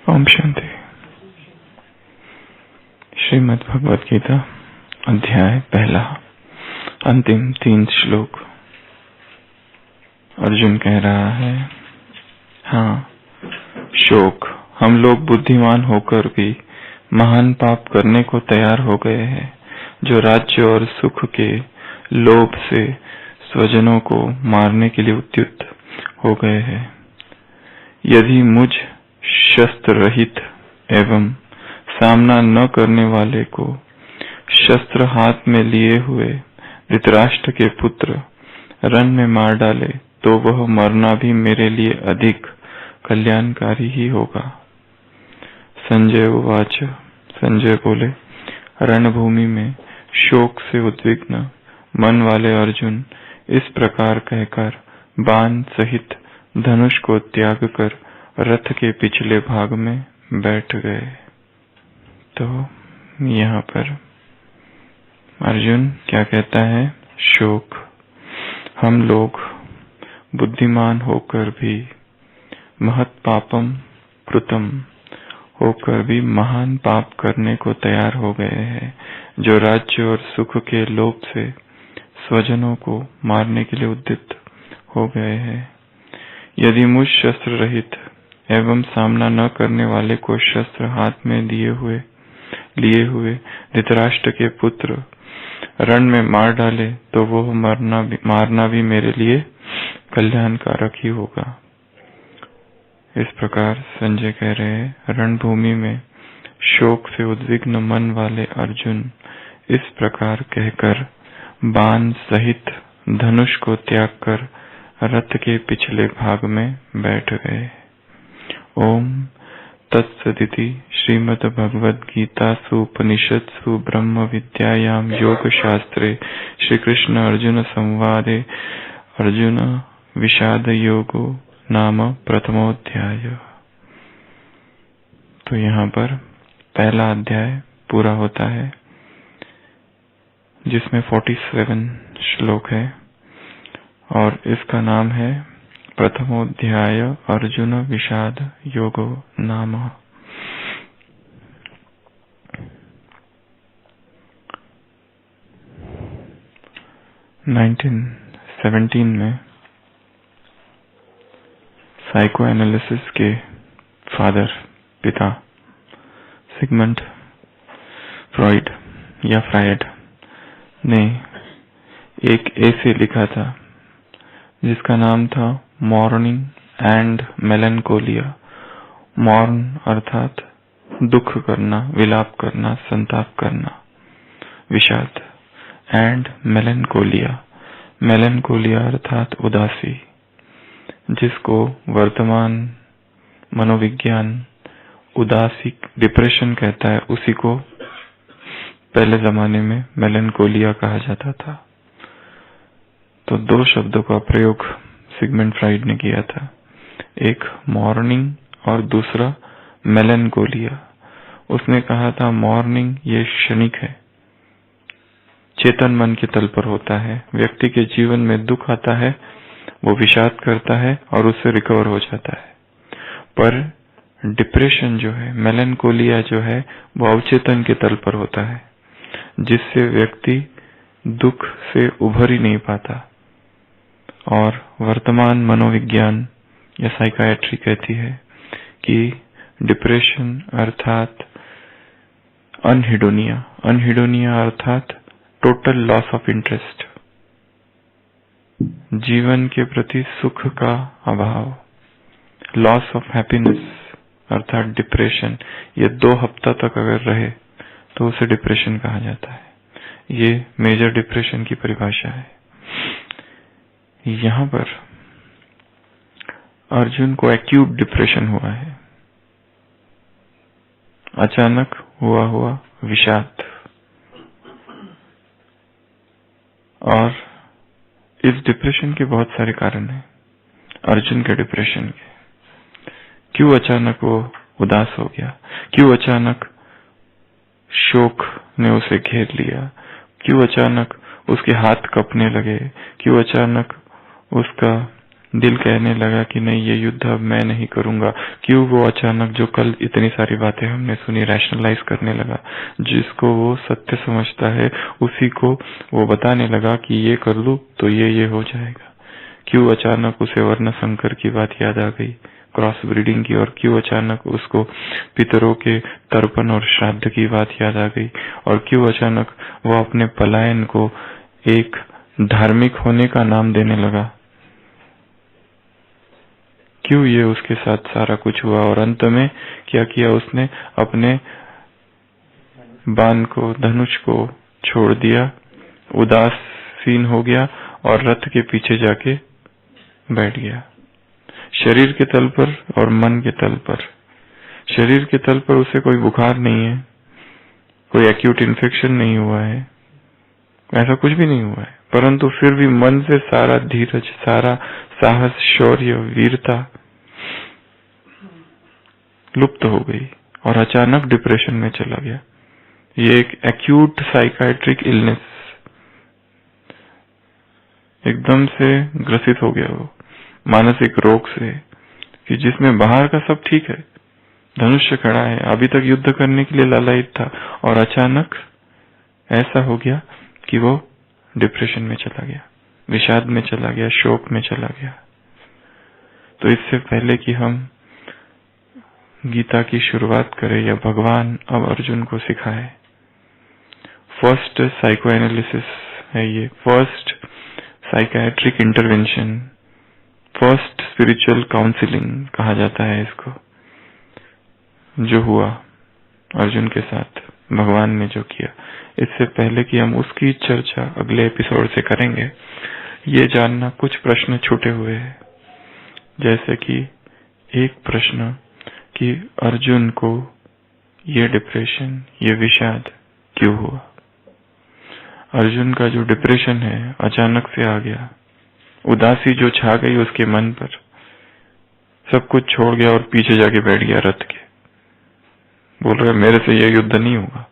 ओम शांति। श्रीमद् भगवद गीता अध्याय पहला, अंतिम 3 श्लोक। अर्जुन कह रहा है, हाँ, शोक, हम लोग बुद्धिमान होकर भी महान पाप करने को तैयार हो गए हैं, जो राज्य और सुख के लोभ से स्वजनों को मारने के लिए उद्युक्त हो गए हैं। यदि मुझ शस्त्र रहित एवं सामना न करने वाले को शस्त्र हाथ में लिए हुए धृतराष्ट्र के पुत्र रण में मार डाले तो वह मरना भी मेरे लिए अधिक कल्याणकारी ही होगा। संजय उवाच। संजय बोले, रणभूमि में शोक से उद्विग्न मन वाले अर्जुन इस प्रकार कहकर बाण सहित धनुष को त्याग कर रथ के पिछले भाग में बैठ गए। तो यहाँ पर अर्जुन क्या कहता है? शोक, हम लोग बुद्धिमान होकर भी महत् पापम कृतम होकर भी महान पाप करने को तैयार हो गए हैं, जो राज्य और सुख के लोभ से स्वजनों को मारने के लिए उद्युक्त हो गए हैं। यदि मुझ शस्त्र रहित एवं सामना न करने वाले को शस्त्र हाथ में लिए हुए धृतराष्ट्र के पुत्र रण में मार डाले तो वह मारना भी मेरे लिए कल्याणकारक ही होगा। इस प्रकार संजय कह रहे हैं, रणभूमि में शोक से उद्विग्न मन वाले अर्जुन इस प्रकार कहकर बाण सहित धनुष को त्याग कर रथ के पिछले भाग में बैठ गए। ओम तत्सदिति श्रीमद् भगवद गीतासु उपनिषत्सु ब्रह्म विद्यायां योग शास्त्रे श्री कृष्ण अर्जुन संवादे अर्जुन विषाद योगो नाम प्रथमोध्याय। तो यहाँ पर पहला अध्याय पूरा होता है, जिसमें 47 श्लोक है और इसका नाम है प्रथमोध्याय अर्जुन विषाद योगो नाम। 1917 में साइको एनालिसिस के फादर, पिता सिगमंड फ्रॉइड या फ्रायड ने एक ऐसे लिखा था जिसका नाम था मॉर्निंग एंड मेलनकोलिया। मॉर्न अर्थात दुख करना, विलाप करना, संताप करना, विषाद, एंड मेलनकोलिया, मेलनकोलिया अर्थात उदासी, जिसको वर्तमान मनोविज्ञान उदासी डिप्रेशन कहता है, उसी को पहले जमाने में मेलनकोलिया कहा जाता था। तो 2 शब्दों का प्रयोग सिगमंड फ्राइड ने किया था, एक मॉर्निंग और दूसरा मेलनकोलिया। उसने कहा था मॉर्निंग ये क्षणिक है, चेतन मन के तल पर होता है। व्यक्ति के जीवन में दुख आता है, वो विषाद करता है और उससे रिकवर हो जाता है। पर डिप्रेशन जो है, मेलनकोलिया जो है, वो अवचेतन के तल पर होता है, जिससे व्यक्ति दुख से उभर ही नहीं पाता। और वर्तमान मनोविज्ञान या साइकाइट्री कहती है कि डिप्रेशन अर्थात अनहिडोनिया, अनहिडोनिया अर्थात टोटल लॉस ऑफ इंटरेस्ट, जीवन के प्रति सुख का अभाव, लॉस ऑफ हैप्पीनेस अर्थात डिप्रेशन। ये 2 हफ्ता तक अगर रहे तो उसे डिप्रेशन कहा जाता है। ये मेजर डिप्रेशन की परिभाषा है। यहाँ पर अर्जुन को एक्यूट डिप्रेशन हुआ है, अचानक हुआ विषाद। और इस डिप्रेशन के बहुत सारे कारण हैं। अर्जुन के डिप्रेशन के क्यों अचानक वो उदास हो गया, क्यों अचानक शोक ने उसे घेर लिया, क्यों अचानक उसके हाथ कपने लगे, क्यों अचानक उसका दिल कहने लगा कि नहीं, ये युद्ध अब मैं नहीं करूंगा। क्यों? वो अचानक जो कल इतनी सारी बातें हमने सुनी रैशनलाइज करने लगा। जिसको वो सत्य समझता है उसी को वो बताने लगा कि ये कर लूं तो ये हो जाएगा। क्यों अचानक उसे वर्ण संकर की बात याद आ गई, क्रॉस ब्रीडिंग की, और क्यों अचानक उसको पितरों के तर्पण और श्राद्ध की बात याद आ गई, और क्यों अचानक वो अपने पलायन को एक धार्मिक होने का नाम देने लगा। क्यों ये उसके साथ सारा कुछ हुआ, और अंत में क्या किया उसने? अपने बाण को, धनुष को छोड़ दिया, उदासीन हो गया और रथ के पीछे जाके बैठ गया। शरीर के तल पर और मन के तल पर। शरीर के तल पर उसे कोई बुखार नहीं है, कोई एक्यूट इन्फेक्शन नहीं हुआ है, ऐसा कुछ भी नहीं हुआ है, परंतु फिर भी मन से सारा धीरज, सारा साहस, शौर्य, वीरता लुप्त हो गई और अचानक डिप्रेशन में चला गया। ये एक एक्यूट साइकाइट्रिक इलनेस, एकदम से ग्रसित हो गया वो मानसिक रोग से, कि जिसमें बाहर का सब ठीक है, धनुष्य खड़ा है, अभी तक युद्ध करने के लिए लालायित था, और अचानक ऐसा हो गया कि वो डिप्रेशन में चला गया, विषाद में चला गया, शोक में चला गया। तो इससे पहले कि हम गीता की शुरुआत करें या भगवान अब अर्जुन को सिखाए, फर्स्ट साइको एनालिसिस है ये, first psychiatric intervention, first spiritual counselling कहा जाता है इसको, जो हुआ अर्जुन के साथ भगवान ने जो किया। इससे पहले कि हम उसकी चर्चा अगले एपिसोड से करेंगे, ये जानना कुछ प्रश्न छूटे हुए हैं। जैसे कि एक प्रश्न कि अर्जुन को ये डिप्रेशन, ये विषाद क्यों हुआ? अर्जुन का जो डिप्रेशन है अचानक से आ गया, उदासी जो छा गई उसके मन पर, सब कुछ छोड़ गया और पीछे जाके बैठ गया रथ के, बोल रहा है मेरे से ये युद्ध नहीं होगा,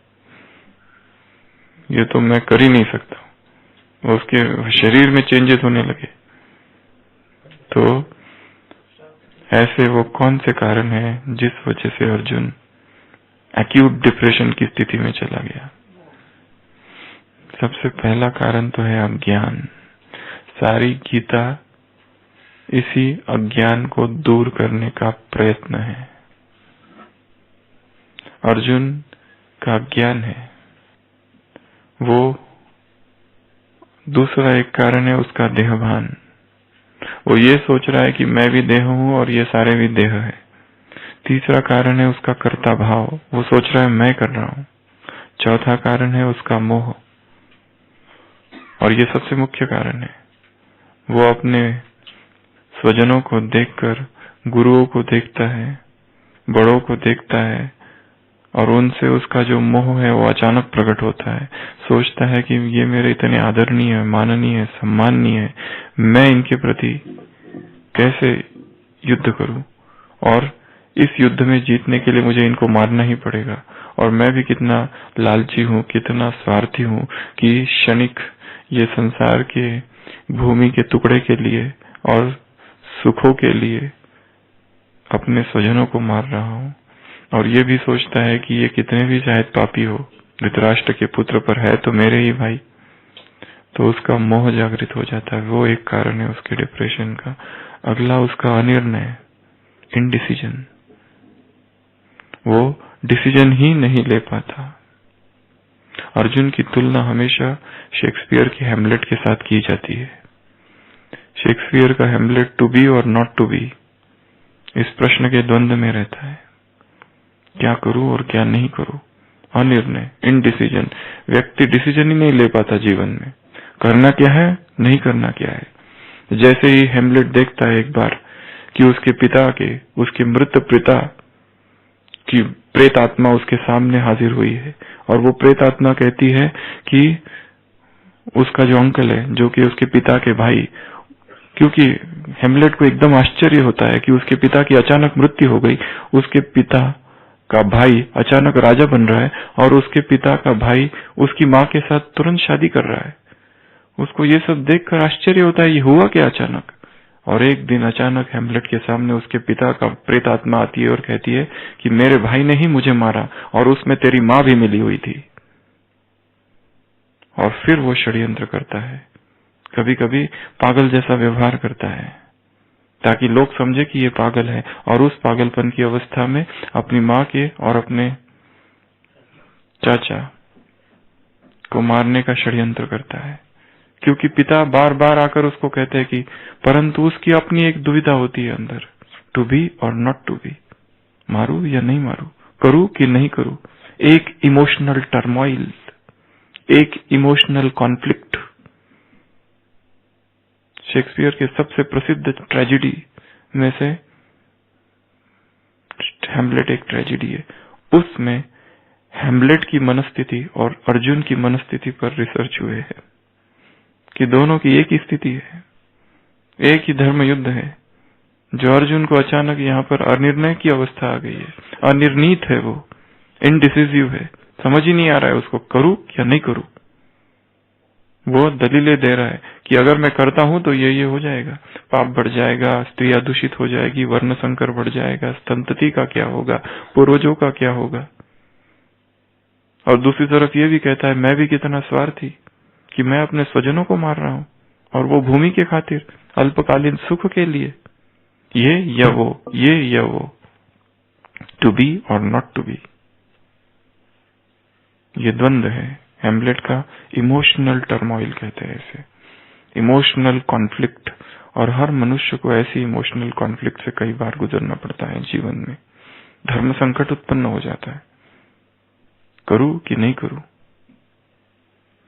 ये तो मैं कर ही नहीं सकता। उसके शरीर में चेंजेस होने लगे। तो ऐसे वो कौन से कारण है जिस वजह से अर्जुन एक्यूट डिप्रेशन की स्थिति में चला गया? सबसे पहला कारण तो है अज्ञान। सारी गीता इसी अज्ञान को दूर करने का प्रयत्न है। अर्जुन का अज्ञान है वो। दूसरा एक कारण है उसका देहभान। वो ये सोच रहा है कि मैं भी देह हूं और ये सारे भी देह है। तीसरा कारण है उसका कर्ता भाव, वो सोच रहा है मैं कर रहा हूं। चौथा कारण है उसका मोह, और ये सबसे मुख्य कारण है, वो अपने स्वजनों को देखकर गुरुओं को देखता है, बड़ों को देखता है, और उनसे उसका जो मोह है वो अचानक प्रकट होता है। सोचता है कि ये मेरे इतने आदरणीय, माननीय, सम्माननीय है, मैं इनके प्रति कैसे युद्ध करूं, और इस युद्ध में जीतने के लिए मुझे इनको मारना ही पड़ेगा। और मैं भी कितना लालची हूं, कितना स्वार्थी हूं कि क्षणिक ये संसार के भूमि के टुकड़े के लिए और सुखों के लिए अपने स्वजनों को मार रहा हूं। और ये भी सोचता है कि ये कितने भी शायद पापी हो, धृतराष्ट्र के पुत्र पर है तो मेरे ही भाई, तो उसका मोह जागृत हो जाता है। वो एक कारण है उसके डिप्रेशन का। अगला उसका अनिर्णय, इनडिसीजन। वो डिसीजन ही नहीं ले पाता। अर्जुन की तुलना हमेशा शेक्सपियर के हैमलेट के साथ की जाती है। शेक्सपियर का हैमलेट टू बी और नॉट टू बी, इस प्रश्न के द्वंद्व में रहता है, क्या करूं और क्या नहीं करूं। अनिर्णय, इनडिसीजन। व्यक्ति डिसीजन ही नहीं ले पाता जीवन में, करना क्या है, नहीं करना क्या है। जैसे ही हैमलेट देखता है एक बार कि उसके पिता के, उसके मृत पिता की प्रेत आत्मा उसके सामने हाजिर हुई है, और वो प्रेत आत्मा कहती है कि उसका जो अंकल है, जो कि उसके पिता के भाई, क्योंकि हैमलेट को एकदम आश्चर्य होता है कि उसके पिता की अचानक मृत्यु हो गई, उसके पिता का भाई अचानक राजा बन रहा है, और उसके पिता का भाई उसकी माँ के साथ तुरंत शादी कर रहा है। उसको ये सब देखकर आश्चर्य होता है, ये हुआ क्या अचानक। और एक दिन अचानक हैमलेट के सामने उसके पिता का प्रेत आत्मा आती है और कहती है कि मेरे भाई ने ही मुझे मारा और उसमें तेरी मां भी मिली हुई थी। और फिर वो षड्यंत्र करता है, कभी कभी पागल जैसा व्यवहार करता है ताकि लोग समझे कि ये पागल है, और उस पागलपन की अवस्था में अपनी मां के और अपने चाचा को मारने का षड्यंत्र करता है, क्योंकि पिता बार बार आकर उसको कहते हैं कि परंतु उसकी अपनी एक दुविधा होती है अंदर, टू बी और नॉट टू बी, मारू या नहीं मारू, करूं कि नहीं करूं, एक इमोशनल टर्मोइल, एक इमोशनल कॉन्फ्लिक्ट। शेक्सपियर के सबसे प्रसिद्ध ट्रेजेडी में से हैमलेट एक ट्रेजेडी है। उसमें हैमलेट की मनस्थिति और अर्जुन की मनस्थिति पर रिसर्च हुए हैं कि दोनों की एक ही स्थिति है, एक ही धर्म युद्ध है। जो अर्जुन को अचानक यहाँ पर अनिर्णय की अवस्था आ गई है, अनिर्णीत है, वो इनडिसिसिव है, समझ ही नहीं आ रहा है उसको करूं या नहीं करूं। वो दलीलें दे रहा है कि अगर मैं करता हूं तो ये हो जाएगा, पाप बढ़ जाएगा, स्त्रियां दूषित हो जाएगी, वर्ण संकर बढ़ जाएगा, संतति का क्या होगा, पूर्वजों का क्या होगा। और दूसरी तरफ ये भी कहता है मैं भी कितना स्वार्थी कि मैं अपने स्वजनों को मार रहा हूं, और वो भूमि के खातिर, अल्पकालीन सुख के लिए, ये या वो, टू बी और नॉट टू बी। ये द्वंद्व है हैमलेट का, इमोशनल टर्मोइल कहते हैं इसे, इमोशनल कॉन्फ्लिक्ट। और हर मनुष्य को ऐसी इमोशनल कॉन्फ्लिक्ट से कई बार गुजरना पड़ता है जीवन में, धर्म संकट उत्पन्न हो जाता है, करूं कि नहीं करूं।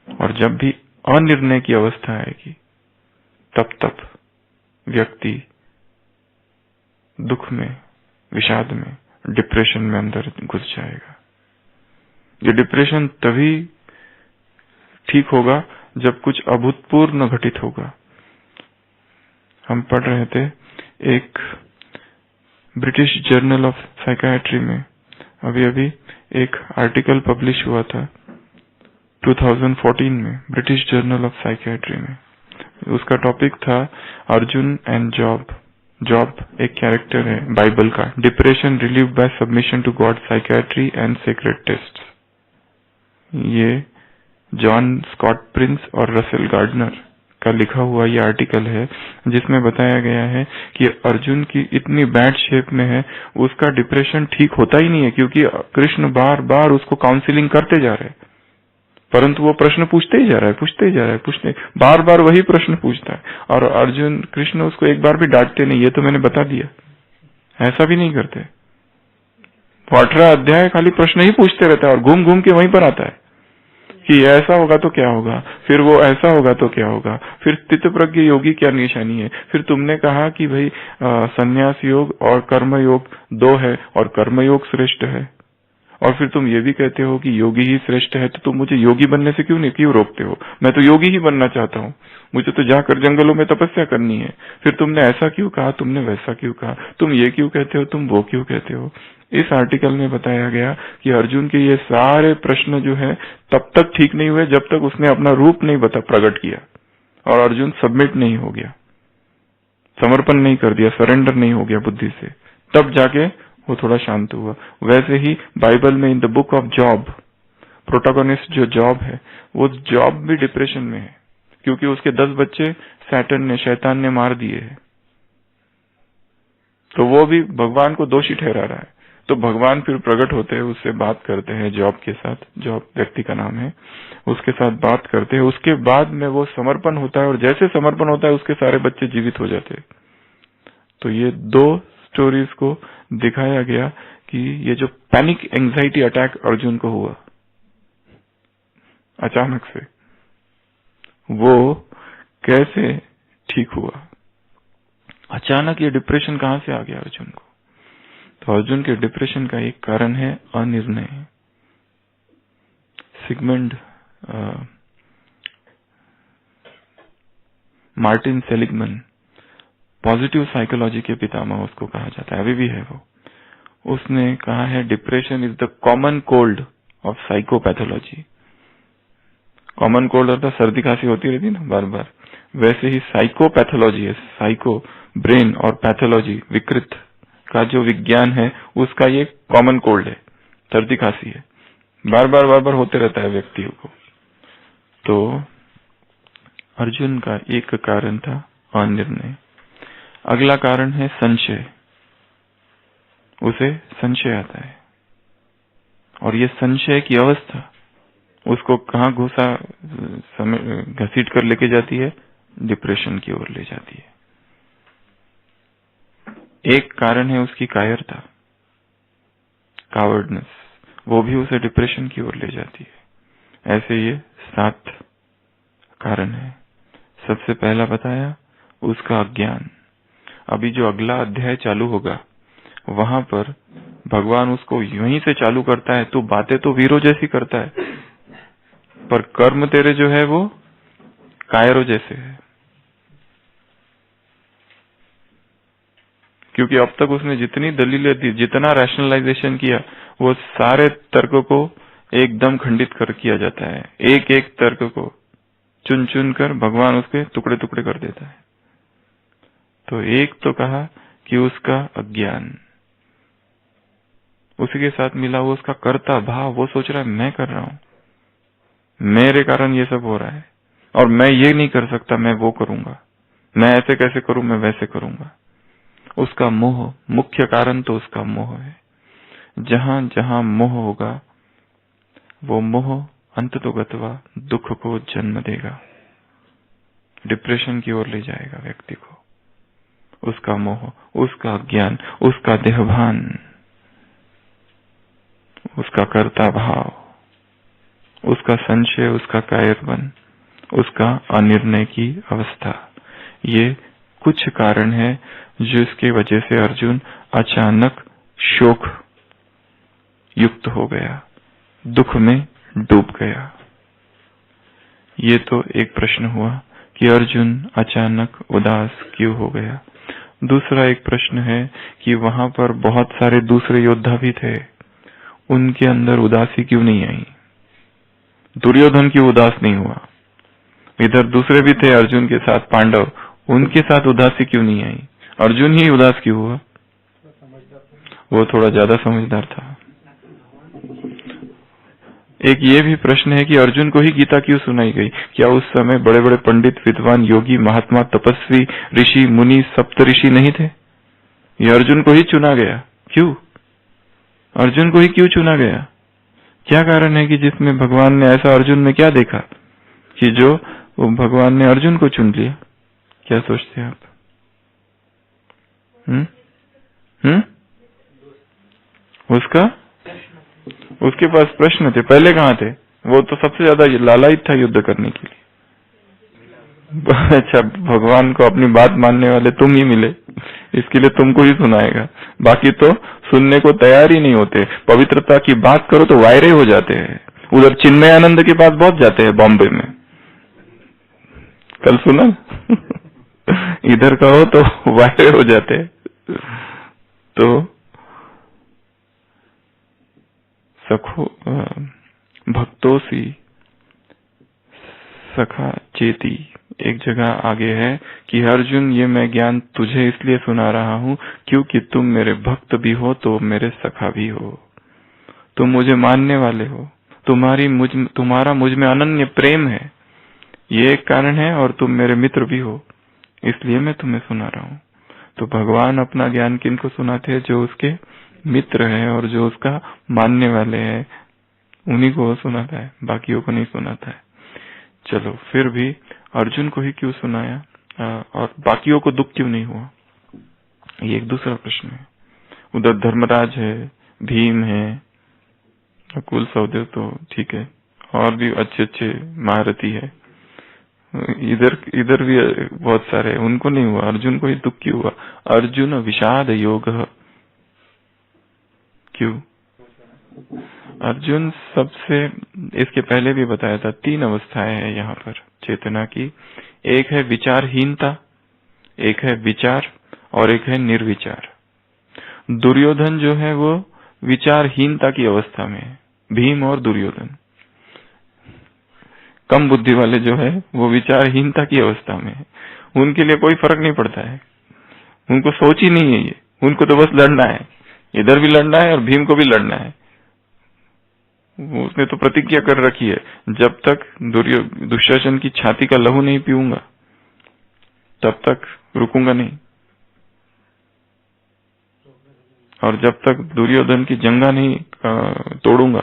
और जब भी अनिर्णय की अवस्था आएगी तब व्यक्ति दुख में, विषाद में, डिप्रेशन में अंदर घुस जाएगा। ये डिप्रेशन तभी ठीक होगा जब कुछ अभूतपूर्व घटित होगा। हम पढ़ रहे थे एक ब्रिटिश जर्नल ऑफ साइकियाट्री में अभी एक आर्टिकल पब्लिश हुआ था 2014 में, ब्रिटिश जर्नल ऑफ साइकियाट्री में। उसका टॉपिक था अर्जुन एंड जॉब एक कैरेक्टर है बाइबल का, depression relieved by submission to God, psychiatry and secret test. ये जॉन स्कॉट प्रिंस और रसेल गार्डनर का लिखा हुआ ये आर्टिकल है, जिसमें बताया गया है कि अर्जुन की इतनी बैड शेप में है, उसका डिप्रेशन ठीक होता ही नहीं है, क्योंकि कृष्ण बार बार उसको काउंसलिंग करते जा रहे हैं, परंतु वो प्रश्न पूछते ही जा रहा है, बार बार वही प्रश्न पूछता है। और अर्जुन, कृष्ण उसको एक बार भी डांटते नहीं, ये तो मैंने बता दिया, ऐसा भी नहीं करते। वो 18 अध्याय खाली प्रश्न ही पूछते रहता है और घूम घूम के वहीं पर आता है कि ऐसा होगा तो क्या होगा, फिर वो ऐसा होगा तो क्या होगा, फिर स्थितप्रज्ञ योगी क्या निशानी है, फिर तुमने कहा कि भाई संन्यास योग और कर्म योग 2 है और कर्म योग श्रेष्ठ है, और फिर तुम ये भी कहते हो कि योगी ही श्रेष्ठ है, तो तुम मुझे योगी बनने से क्यों रोकते हो? मैं तो योगी ही बनना चाहता हूँ, मुझे तो जाकर जंगलों में तपस्या करनी है। फिर तुमने ऐसा क्यों कहा, तुमने वैसा क्यों कहा, तुम ये क्यों कहते हो, तुम वो क्यों कहते हो। इस आर्टिकल में बताया गया कि अर्जुन के ये सारे प्रश्न जो है तब तक ठीक नहीं हुए जब तक उसने अपना रूप नहीं प्रकट किया और अर्जुन सबमिट नहीं हो गया, समर्पण नहीं कर दिया, सरेंडर नहीं हो गया बुद्धि से, तब जाके वो थोड़ा शांत हुआ। वैसे ही बाइबल में in the book of job, protagonist जो जॉब है, वो जॉब भी डिप्रेशन में है, क्योंकि उसके 10 बच्चे शैतान ने मार दिए हैं, तो वो भी भगवान को दोषी ठहरा रहा है। तो भगवान फिर प्रकट होते हैं, उससे बात करते हैं जॉब के साथ, जॉब व्यक्ति का नाम है, उसके साथ बात करते हैं। उसके बाद में वो समर्पण होता है, और जैसे समर्पण होता है उसके सारे बच्चे जीवित हो जाते हैं। तो ये 2 स्टोरीज को दिखाया गया कि ये जो पैनिक एंजाइटी अटैक अर्जुन को हुआ अचानक से, वो कैसे ठीक हुआ, अचानक ये डिप्रेशन कहां से आ गया अर्जुन को। तो अर्जुन के डिप्रेशन का एक कारण है अनिर्णय। Sigmund Martin Seligman, positive psychology के पितामह उसको कहा जाता है, अभी भी है वो। उसने कहा है depression is the common cold of psychopathology. Common cold अर्थात सर्दी खांसी होती रहती ना बार बार, वैसे ही साइकोपैथोलॉजी है, साइको ब्रेन और पैथोलॉजी विकृत का जो विज्ञान है उसका ये कॉमन कोल्ड है, सर्दी खांसी है, बार बार होते रहता है व्यक्तियों को। तो अर्जुन का एक कारण था अनिर्णय। अगला कारण है संशय, उसे संशय आता है और ये संशय की अवस्था उसको कहाँ घसीट कर लेके जाती है, डिप्रेशन की ओर ले जाती है। एक कारण है उसकी कायरता, कावर्डनेस, वो भी उसे डिप्रेशन की ओर ले जाती है। ऐसे ये 7 कारण है। सबसे पहला बताया उसका अज्ञान। अभी जो अगला अध्याय चालू होगा वहां पर भगवान उसको यहीं से चालू करता है, तू बातें तो वीरों जैसी करता है पर कर्म तेरे जो है वो कायरों जैसे है। क्योंकि अब तक उसने जितनी दलीलें दी, जितना रैशनलाइजेशन किया, वो सारे तर्क को एकदम खंडित कर किया जाता है। एक एक तर्क को चुन चुन कर भगवान उसके टुकड़े टुकड़े कर देता है। तो एक तो कहा कि उसका अज्ञान, उसी के साथ मिला वो उसका कर्ता भाव। वो सोच रहा है मैं कर रहा हूं, मेरे कारण ये सब हो रहा है और मैं ये नहीं कर सकता, मैं वो करूंगा, मैं ऐसे कैसे करूं, मैं वैसे करूंगा। उसका मोह, मुख्य कारण तो उसका मोह है। जहां जहां मोह होगा वो मोह अंततोगत्वा दुख को जन्म देगा, डिप्रेशन की ओर ले जाएगा व्यक्ति को। उसका मोह, उसका ज्ञान, उसका देहभान, उसका कर्ता भाव, उसका संशय, उसका कायरपन, उसका अनिर्णय की अवस्था, ये कुछ कारण है जिसकी वजह से अर्जुन अचानक शोक युक्त हो गया, दुख में डूब गया। ये तो एक प्रश्न हुआ कि अर्जुन अचानक उदास क्यों हो गया। दूसरा एक प्रश्न है कि वहां पर बहुत सारे दूसरे योद्धा भी थे, उनके अंदर उदासी क्यों नहीं आई। दुर्योधन क्यों उदास नहीं हुआ। इधर दूसरे भी थे अर्जुन के साथ पांडव, उनके साथ उदासी क्यों नहीं आई। अर्जुन ही उदास क्यों हुआ। वो थोड़ा ज्यादा समझदार था। एक ये भी प्रश्न है कि अर्जुन को ही गीता क्यों सुनाई गई। क्या उस समय बड़े बड़े पंडित, विद्वान, योगी, महात्मा, तपस्वी, ऋषि, मुनि, सप्तऋषि नहीं थे। ये अर्जुन को ही चुना गया। क्यों अर्जुन को ही क्यों चुना गया। क्या कारण है कि जिसमें भगवान ने ऐसा अर्जुन में क्या देखा कि जो वो भगवान ने अर्जुन को चुन लिया। क्या सोचते हैं आप। उसके पास प्रश्न थे। पहले कहाँ थे वो, तो सबसे ज्यादा लालायित था युद्ध करने के लिए। अच्छा, भगवान को अपनी बात मानने वाले तुम ही मिले, इसके लिए तुमको ही सुनाएगा। बाकी तो सुनने को तैयार ही नहीं होते। पवित्रता की बात करो तो वायरे हो जाते हैं। उधर चिन्मय आनंद के पास बहुत जाते हैं बॉम्बे में, कल सुना। इधर कहो तो वायरे हो जाते हैं। तो सखो भक्तोसी सखा चेती, एक जगह आगे है कि अर्जुन ये मैं ज्ञान तुझे इसलिए सुना रहा हूं क्योंकि तुम मेरे भक्त भी हो तो मेरे सखा भी हो, तुम मुझे मानने वाले हो, तुम्हारा मुझ में अनन्य प्रेम है, ये एक कारण है, और तुम मेरे मित्र भी हो, इसलिए मैं तुम्हें सुना रहा हूँ। तो भगवान अपना ज्ञान किनको सुनाते हैं, जो उसके मित्र है और जो उसका मानने वाले हैं, उन्हीं को सुनाता है, बाकियों को नहीं सुनाता है। चलो, फिर भी अर्जुन को ही क्यों सुनाया और बाकियों को दुख क्यों नहीं हुआ, ये एक दूसरा प्रश्न है। उधर धर्मराज है, भीम है, कुल सहदेव तो ठीक है, और भी अच्छे अच्छे महारथी है, इधर भी बहुत सारे, उनको नहीं हुआ, अर्जुन को ही दुख क्यों हुआ। अर्जुन विषाद योग क्यों। अर्जुन सबसे, इसके पहले भी बताया था, 3 अवस्थाएं हैं यहाँ पर चेतना की। एक है विचारहीनता, एक है विचार, और एक है निर्विचार। दुर्योधन जो है वो विचारहीनता की अवस्था में है, भीम और दुर्योधन। कम बुद्धि वाले जो है वो विचारहीनता की अवस्था में है, उनके लिए कोई फर्क नहीं पड़ता है। उनको सोच ही नहीं है ये, उनको तो बस लड़ना है, इधर भी लड़ना है और भीम को भी लड़ना है। उसने तो प्रतिज्ञा कर रखी है, जब तक दुशासन की छाती का लहू नहीं पीऊंगा तब तक रुकूंगा नहीं, और जब तक दुर्योधन की जंगा नहीं तोड़ूंगा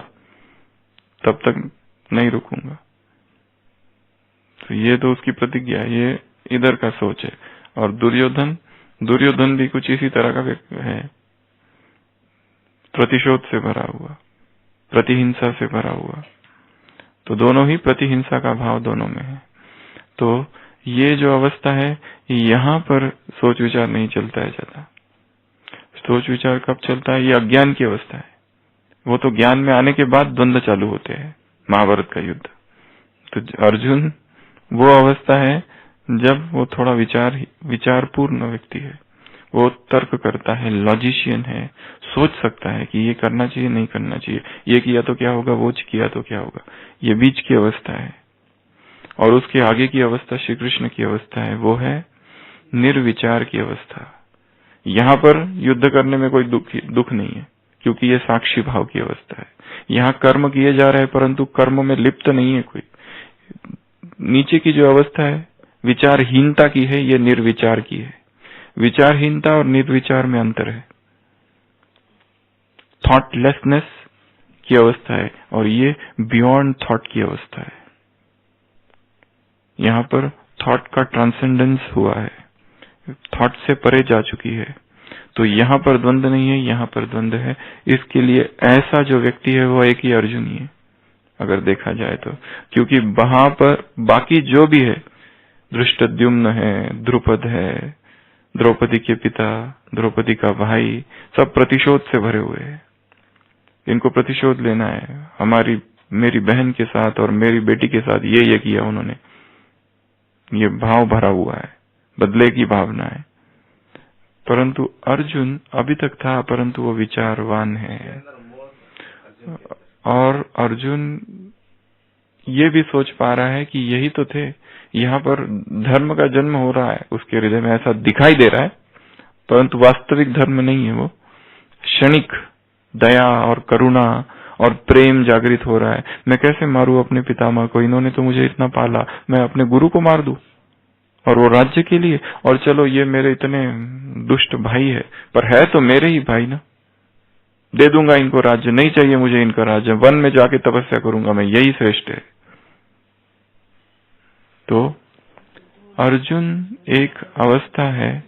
तब तक नहीं रुकूंगा। तो ये तो उसकी प्रतिज्ञा है, ये इधर का सोच है। और दुर्योधन भी कुछ इसी तरह का है, प्रतिशोध से भरा हुआ, प्रतिहिंसा से भरा हुआ। तो दोनों ही प्रतिहिंसा का भाव दोनों में है। तो ये जो अवस्था है, यहाँ पर सोच विचार नहीं चलता है ज्यादा। सोच विचार कब चलता है? ये अज्ञान की अवस्था है। वो तो ज्ञान में आने के बाद द्वंद्व चालू होते हैं, महाभारत का युद्ध। तो अर्जुन वो अवस्था है जब वो थोड़ा विचारपूर्ण व्यक्ति है, वो तर्क करता है, लॉजिशियन है, सोच सकता है कि ये करना चाहिए नहीं करना चाहिए, ये किया तो क्या होगा, वो किया तो क्या होगा। ये बीच की अवस्था है। और उसके आगे की अवस्था श्री कृष्ण की अवस्था है, वो है निर्विचार की अवस्था। यहाँ पर युद्ध करने में कोई दुख नहीं है, क्योंकि ये साक्षी भाव की अवस्था है। यहाँ कर्म किए जा रहे हैं परंतु कर्म में लिप्त नहीं है कोई। नीचे की जो अवस्था है विचारहीनता की है, ये निर्विचार की है। विचारहीनता और निर्विचार में अंतर है। थॉटलेसनेस की अवस्था है और ये बियॉन्ड थॉट की अवस्था है। यहाँ पर थॉट का ट्रांसेंडेंस हुआ है, थॉट से परे जा चुकी है। तो यहाँ पर द्वंद्व नहीं है, यहाँ पर द्वंद्व है। इसके लिए ऐसा जो व्यक्ति है वो एक ही अर्जुन ही है, अगर देखा जाए तो। क्योंकि वहां पर बाकी जो भी है, धृष्टद्युम्न है, द्रुपद है, द्रौपदी के पिता, द्रौपदी का भाई, सब प्रतिशोध से भरे हुए हैं। इनको प्रतिशोध लेना है। मेरी बहन के साथ और मेरी बेटी के साथ ये किया उन्होंने, ये भाव भरा हुआ है, बदले की भावना है। परंतु अर्जुन अभी तक था, परंतु वो विचारवान है। और अर्जुन ये भी सोच पा रहा है कि यही तो थे, यहाँ पर धर्म का जन्म हो रहा है उसके हृदय में, ऐसा दिखाई दे रहा है, परंतु वास्तविक धर्म नहीं है वो। क्षणिक दया और करुणा और प्रेम जागृत हो रहा है। मैं कैसे मारूं अपने पितामह को, इन्होंने तो मुझे इतना पाला, मैं अपने गुरु को मार दूं, और वो राज्य के लिए। और चलो ये मेरे इतने दुष्ट भाई है, पर है तो मेरे ही भाई ना, दे दूंगा इनको राज्य, नहीं चाहिए मुझे इनका राज्य, वन में जाके तपस्या करूंगा मैं, यही श्रेष्ठ है। तो अर्जुन एक अवस्था है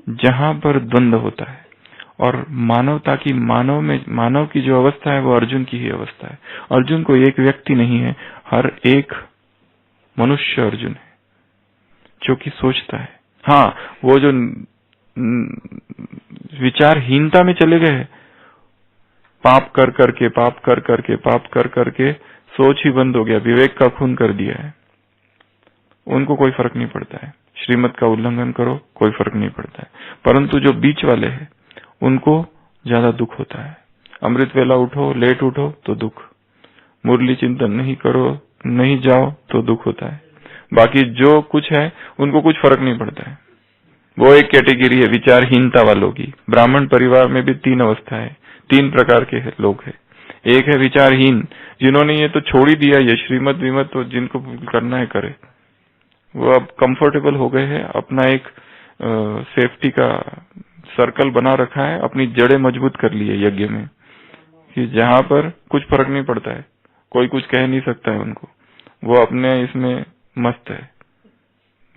जहां पर द्वंद्व होता है, और मानवता की मानव की जो अवस्था है वो अर्जुन की ही अवस्था है। अर्जुन कोई एक व्यक्ति नहीं है, हर एक मनुष्य अर्जुन है जो कि सोचता है। हाँ, वो जो विचारहीनता में चले गए, पाप कर करके सोच ही बंद हो गया, विवेक का खून कर दिया है, उनको कोई फर्क नहीं पड़ता है। श्रीमत का उल्लंघन करो, कोई फर्क नहीं पड़ता है। परंतु जो बीच वाले हैं उनको ज्यादा दुख होता है। अमृत वेला उठो, लेट उठो तो दुख, मुरली चिंतन नहीं करो, नहीं जाओ तो दुख होता है। बाकी जो कुछ है उनको कुछ फर्क नहीं पड़ता है। वो एक कैटेगरी है विचारहीनता वालों की। ब्राह्मण परिवार में भी 3 अवस्था है, 3 प्रकार के लोग हैं। एक है विचारहीन, जिन्होंने ये तो छोड़ ही दिया, ये श्रीमत विमत तो जिनको करना है करे, वो अब कंफर्टेबल हो गए हैं, अपना एक सेफ्टी का सर्कल बना रखा है, अपनी जड़ें मजबूत कर ली है यज्ञ में, कि जहां पर कुछ फर्क नहीं पड़ता है, कोई कुछ कह नहीं सकता है उनको, वो अपने इसमें मस्त है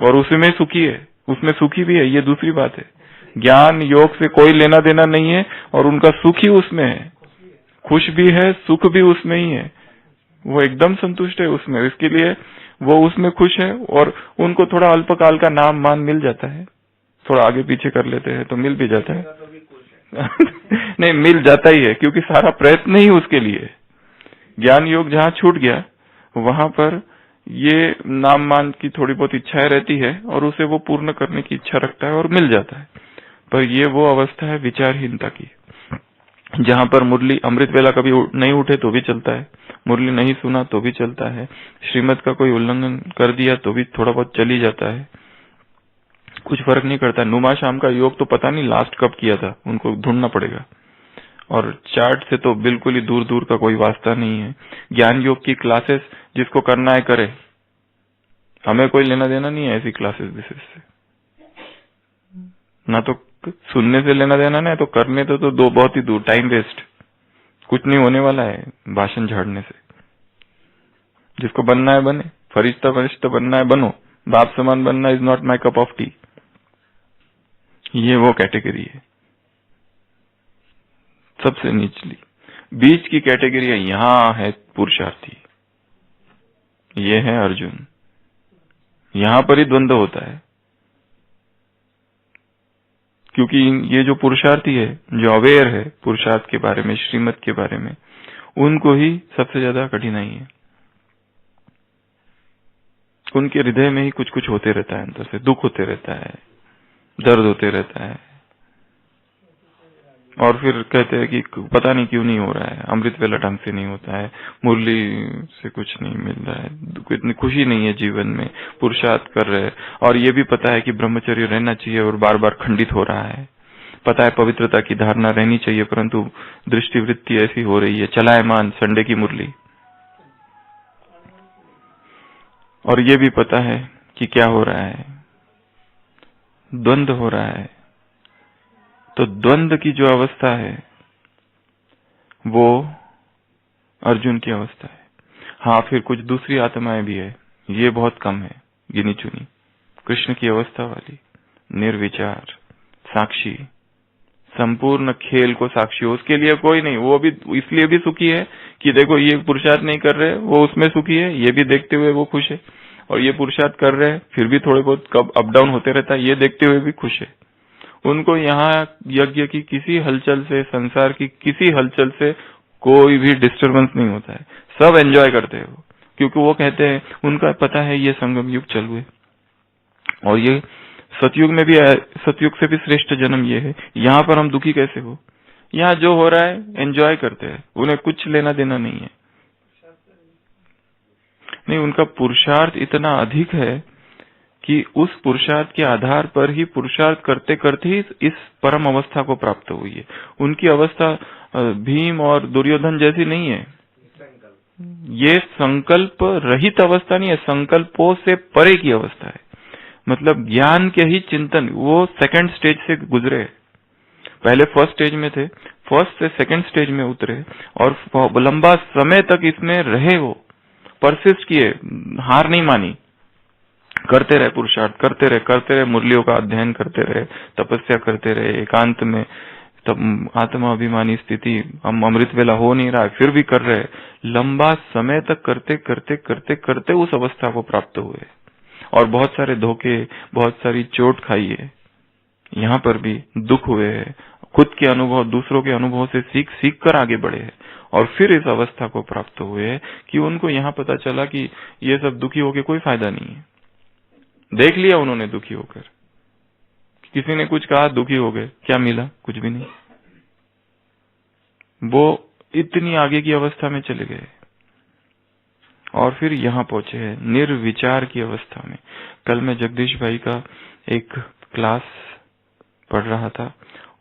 और उसमें सुखी है, उसमें सुखी भी है। ये दूसरी बात है, ज्ञान योग से कोई लेना देना नहीं है और उनका सुख ही उसमें है, खुश भी है, सुख भी उसमें ही है, वो एकदम संतुष्ट है उसमें। इसके लिए वो उसमें खुश है और उनको थोड़ा अल्पकाल का नाम मान मिल जाता है, थोड़ा आगे पीछे कर लेते हैं तो मिल भी जाता है नहीं, मिल जाता ही है, क्योंकि सारा प्रयत्न ही उसके लिए। ज्ञान योग जहाँ छूट गया वहां पर ये नाम मान की थोड़ी बहुत इच्छाएं रहती है और उसे वो पूर्ण करने की इच्छा रखता है और मिल जाता है। पर ये वो अवस्था है विचारहीनता की, जहां पर मुरली अमृत वेला कभी नहीं उठे तो भी चलता है, मुरली नहीं सुना तो भी चलता है, श्रीमत का कोई उल्लंघन कर दिया तो भी थोड़ा बहुत चली जाता है, कुछ फर्क नहीं करता। नुमा शाम का योग तो पता नहीं लास्ट कब किया था, उनको ढूंढना पड़ेगा। और चार्ट से तो बिल्कुल ही दूर दूर का कोई वास्ता नहीं है। ज्ञान योग की क्लासेस जिसको करना है करे, हमें कोई लेना देना नहीं है ऐसी क्लासेस विशेष से। ना तो सुनने से लेना देना नहीं, तो करने तो दो बहुत ही दूर, टाइम वेस्ट, कुछ नहीं होने वाला है भाषण झाड़ने से। जिसको बनना है बने, फरिश्ता फरिश्ता बनना है बनो, बाप समान बनना is not my cup of T, ये वो कैटेगरी है सबसे निचली। बीच की कैटेगरी है, यहां है पुरुषार्थी, ये है अर्जुन। यहां पर ही द्वंद्व होता है, क्योंकि ये जो पुरुषार्थी है, जो अवेयर है पुरुषार्थ के बारे में, श्रीमत के बारे में, उनको ही सबसे ज्यादा कठिनाई है। उनके हृदय में ही कुछ कुछ होते रहता है, अंदर से दुख होते रहता है, दर्द होते रहता है, और फिर कहते हैं कि पता नहीं क्यों नहीं हो रहा है, अमृत वेला ढंग से नहीं होता है, मुरली से कुछ नहीं मिल रहा है, इतनी खुशी नहीं है जीवन में, पुरुषार्थ कर रहे हैं, और ये भी पता है कि ब्रह्मचर्य रहना चाहिए और बार बार खंडित हो रहा है, पता है पवित्रता की धारणा रहनी चाहिए, परंतु दृष्टिवृत्ति ऐसी हो रही है, चलायमान संडे की मुरली। और ये भी पता है कि क्या हो रहा है, द्वंद्व हो रहा है। तो द्वंद्व की जो अवस्था है वो अर्जुन की अवस्था है। हाँ, फिर कुछ दूसरी आत्माएं भी है, ये बहुत कम है, गिनी चुनी। कृष्ण की अवस्था वाली निर्विचार साक्षी, संपूर्ण खेल को साक्षी, उसके लिए कोई नहीं, वो भी इसलिए भी सुखी है कि देखो ये पुरुषार्थ नहीं कर रहे, वो उसमें सुखी है, ये भी देखते हुए वो खुश है, और ये पुरुषार्थ कर रहे हैं फिर भी थोड़े बहुत कब अप डाउन होते रहता है, ये देखते हुए भी खुश है। उनको यहाँ यज्ञ की किसी हलचल से, संसार की किसी हलचल से कोई भी डिस्टरबेंस नहीं होता है, सब एंजॉय करते हैं वो, क्योंकि वो कहते हैं, उनका पता है ये संगम युग चल हुए, और ये सतयुग में भी, सतयुग से भी श्रेष्ठ जन्म ये है, यहाँ पर हम दुखी कैसे हो, यहाँ जो हो रहा है एंजॉय करते हैं, उन्हें कुछ लेना देना नहीं है। नहीं, उनका पुरुषार्थ इतना अधिक है कि उस पुरुषार्थ के आधार पर ही, पुरुषार्थ करते करते ही इस परम अवस्था को प्राप्त हुई है। उनकी अवस्था भीम और दुर्योधन जैसी नहीं है, ये संकल्प रहित अवस्था नहीं है, संकल्पों से परे की अवस्था है। मतलब ज्ञान के ही चिंतन, वो सेकंड स्टेज से गुजरे, पहले फर्स्ट स्टेज में थे, फर्स्ट से सेकंड स्टेज में उतरे, और लंबा समय तक इसमें रहे, वो परसिस्ट किए, हार नहीं मानी, करते रहे पुरुषार्थ, करते रहे मुरलियों का अध्ययन करते रहे, तपस्या करते रहे, एकांत में, तब आत्मा अभिमानी स्थिति, हम अमृत वेला हो नहीं रहा है फिर भी कर रहे, लंबा समय तक करते करते करते करते उस अवस्था को प्राप्त हुए, और बहुत सारे धोखे, बहुत सारी चोट खाई है, यहाँ पर भी दुख हुए है, खुद के अनुभव, दूसरों के अनुभव से सीख सीख कर आगे बढ़े हैं, और फिर इस अवस्था को प्राप्त हुए है कि उनको यहाँ पता चला कि ये सब दुखी होके कोई फायदा नहीं है। देख लिया उन्होंने दुखी होकर, किसी ने कुछ कहा दुखी हो गए, क्या मिला, कुछ भी नहीं, वो इतनी आगे की अवस्था में चले गए, और फिर यहाँ पहुंचे हैं निर्विचार की अवस्था में। कल मैं जगदीश भाई का एक क्लास पढ़ रहा था,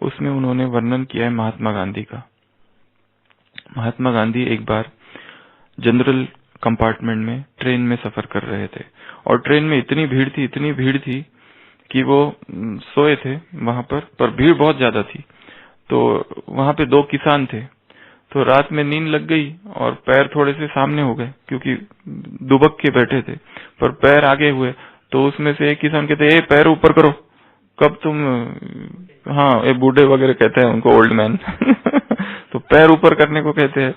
उसमें उन्होंने वर्णन किया है महात्मा गांधी का। महात्मा गांधी एक बार जनरल कंपार्टमेंट में ट्रेन में सफर कर रहे थे, और ट्रेन में इतनी भीड़ थी कि वो सोए थे वहां पर भीड़ बहुत ज्यादा थी। तो वहां पे दो किसान थे, तो रात में नींद लग गई और पैर थोड़े से सामने हो गए, क्योंकि दुबक के बैठे थे, पर पैर आगे हुए, तो उसमें से एक किसान कहते, पैर ऊपर करो, कब तुम, हाँ, ये बूढ़े वगैरह कहते हैं उनको, ओल्ड मैन तो पैर ऊपर करने को कहते हैं,